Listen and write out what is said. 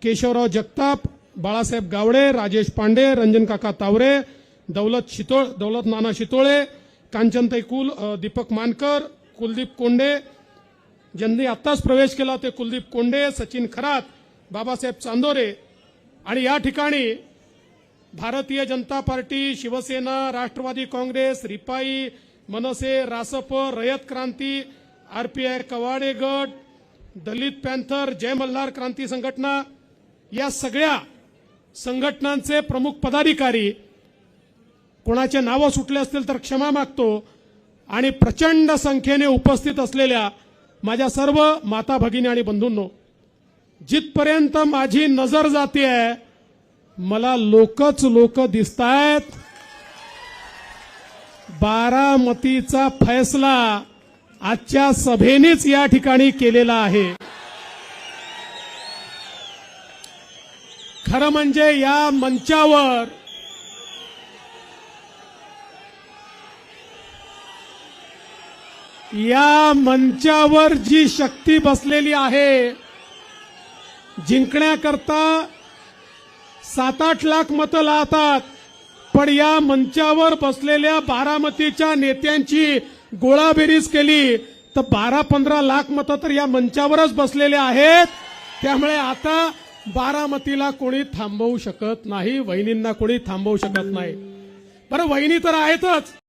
केशवराव जगताप, बाळासाहेब गावडे, राजेश पांडे, रंजन काका तावरे, दौलत नाना शितोळे, कांचनताई कुल, दीपक मानकर, कुलदीप कोंडे, ज्यांनी आत्ताच प्रवेश केला ते कुलदीप कोंडे, सचिन खरात, बाबासाहेब चांदोरे आणि या ठिकाणी भारतीय जनता पार्टी, शिवसेना, राष्ट्रवादी काँग्रेस, रिपाई, मनसे, रासप, रयत क्रांती, आरपीआय कवाडे गट, दलित पॅन्थर, जय मल्हार क्रांती संघटना या सगळ्या संघटनांचे प्रमुख पदाधिकारी, कोणाचे नावं सुटले असतील तर क्षमा मागतो, आणि प्रचंड संख्येने उपस्थित असलेल्या माझ्या सर्व माता भगिनी आणि बंधूंनो, जिथपर्यंत माझी नजर जातेय मला लोकच लोक दिसतायत. बारामतीचा फैसला आजच्या सभेनेच या ठिकाणी केलेला आहे. खरं म्हणजे या मंचावर जी शक्ती बसलेली आहे, जिंकण्याकरता 7-8 लाख मतं लावतात, पण या मंचावर बसलेल्या बारामतीच्या नेत्यांची गोळाबेरीज केली तर 12-15 लाख मतं तर या मंचावरच बसलेले आहेत. त्यामुळे आता बारामतीला कोणी थांबवू शकत नाही, वहिनींना कोणी थांबवू शकत नाही. बरं, वहिनी तर आहेतच,